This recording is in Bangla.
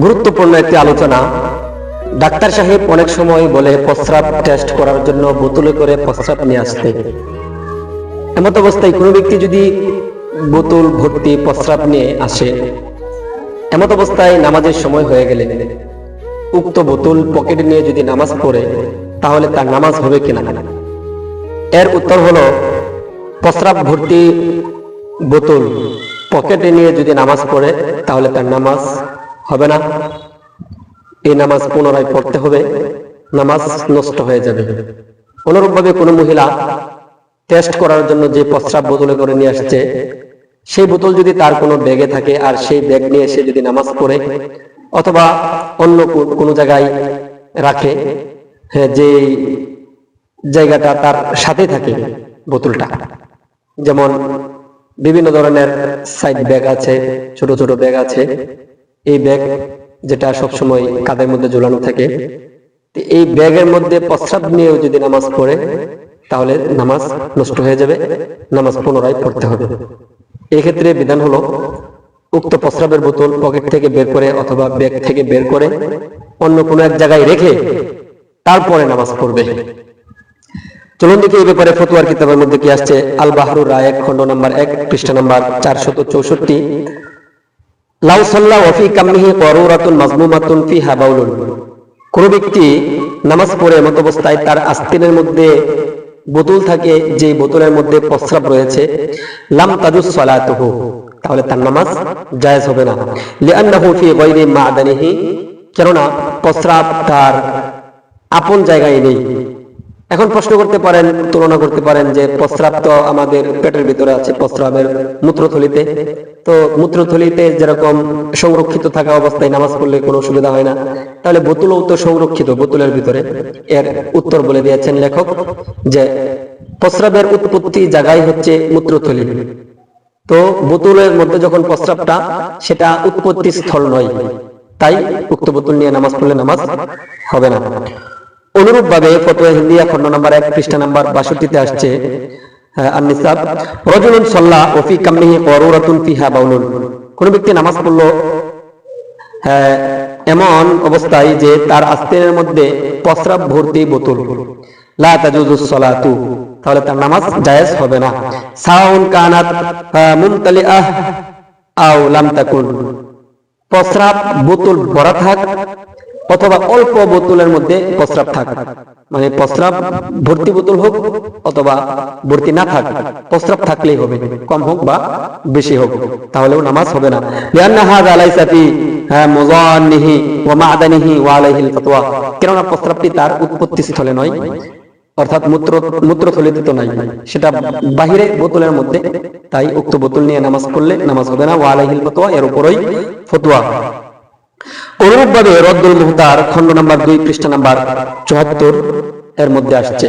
গুরুত্বপূর্ণ একটি আলোচনা। ডাক্তার সাহেব অনেক সময় বলে প্রস্রাব টেস্ট করার জন্য বোতলে করে প্রস্রাব নিয়ে আসতে। এমত অবস্থায় কোনো ব্যক্তি যদি বোতল ভর্তি প্রস্রাব নিয়ে আসে, এমত অবস্থায় নামাজের সময় হয়ে গেলে উক্ত বোতল পকেটে নিয়ে যদি নামাজ পড়ে, তাহলে তার নামাজ হবে কিনা? এর উত্তর হলো, প্রস্রাব ভর্তি বোতল পকেটে নিয়ে যদি নামাজ পড়ে, তাহলে তার নামাজ হবে না। এই নামাজ পুনরায় পড়তে হবে, নামাজ নষ্ট হয়ে যাবে। অনুরূপভাবে কোনো মহিলা টেস্ট করার জন্য যে প্রস্রাব বোতলে করে নিয়ে আসছে, সেই বোতল যদি তার কোনো ব্যাগে থাকে আর সেই ব্যাগ নিয়ে সে যদি নামাজ পড়ে অথবা অন্য কোনো জায়গায় রাখে, যে জায়গাটা তার সাথে থাকে বোতলটা, যেমন বিভিন্ন ধরনের সাইড ব্যাগ আছে, ছোট ছোট ব্যাগ আছে, এই ব্যাগ যেটা সবসময় কাঁধের মধ্যে ঝুলানো থাকে, এই ব্যাগের মধ্যে প্রস্রাব নিয়েও যদি নামাজ পড়ে, তাহলে নামাজ নষ্ট হয়ে যাবে, নামাজ পুনরায় পড়তে হবে। এই ক্ষেত্রে বিধান হলো, উক্ত প্রস্রাবের বোতল পকেট থেকে বের করে অথবা ব্যাগ থেকে বের করে অন্য কোনো এক জায়গায় রেখে তারপরে নামাজ পড়বে। চলুন দেখি এই ব্যাপারে ফতোয়ার কিতাবের মধ্যে কি আসছে। আল বাহরুর রায়েক, খণ্ড নম্বর 1, পৃষ্ঠা নম্বর 464। লাউ সাল্লা ওয়া ফি কামিহি কারুরাতুন মাজমুমাতুন ফিহা বাউলুন। কোন ব্যক্তি নামাজ পড়ে এমত অবস্থায় তার আস্তিনের মধ্যে বোতল থাকে, যে বোতলের মধ্যে প্রস্রাব রয়েছে, লাম তাজুজ সালাতুহু, তাহলে তার নামাজ জায়েজ হবে না। লিআন্নাহু ফি গায়রি মা'দানিহি, কেননা প্রস্রাব তার আপন জায়গায় নেই। এখন প্রশ্ন করতে পারেন, তুলনা করতে পারেন যে প্রস্রাব তো আমাদের পেটের ভিতরে আছে, প্রস্রাবের মূত্রথলিতে, তো মূত্রথলিতে যেরকম সংরক্ষিত থাকা অবস্থায় নামাজ পড়লে কোনো অসুবিধা হয় না, তাহলে বোতলও তো সংরক্ষিত বোতলের ভিতরে। এর উত্তর বলে দিয়েছেন লেখক যে প্রস্রাবের উৎপত্তি জায়গায় হচ্ছে মূত্রথলি, তো বোতলের মধ্যে যখন প্রস্রাবটা, সেটা উৎপত্তি স্থল নয়, তাই উক্ত বোতল নিয়ে নামাজ পড়লে নামাজ হবে না। অনুরূপ ভাবে ফতোয়া হিন্দিয়া, খণ্ড নম্বর 1, পৃষ্ঠা নম্বর 62-তে আসছে আন-নিসাব, রাজুলুন সাল্লা ওয়া ফি কামিহি কারুরাতুন ফিহা বাউলুন। কোন ব্যক্তি নামাজ পড়লো এমন অবস্থায় যে তার আস্তিনের মধ্যে প্রস্রাব ভর্তি বোতল, লা তাজুজুস সালাতু, তাহলে তার নামাজ জায়েজ হবে না। সাউন কানাত মুমতালিআহ আও লাম তাকুন, প্রস্রাব বোতল ভরা থাক অথবা অল্প বোতলের মধ্যে প্রস্রাব থাক, মানে প্রস্রাব ভর্তি বোতল হোক অথবা ভর্তি না থাক, প্রস্রাব থাকলেই হবে, কম হোক বা বেশি হোক, তাহলেও নামাজ হবে না। লিআন্না হাযা লাইসা ফি মুযান্নিহি ওয়া মা'দানিহি ওয়া আলাইহিল ফাতওয়া, কেননা প্রস্রাবটি তার উৎপত্তি স্থলে নয়, অর্থাৎ মূত্রথলিতে তো নাই, সেটা বাহিরে বোতলের মধ্যে, তাই উক্ত বোতল নিয়ে নামাজ পড়লে নামাজ হবে না। ওয়া আলাইহিল ফাতওয়া, এর উপরই ফতোয়া। অনুরূপভাবে রদ্দুল মুহতার, খণ্ড নম্বর 2, পৃষ্ঠা নম্বর 74 এর মধ্যে আসছে।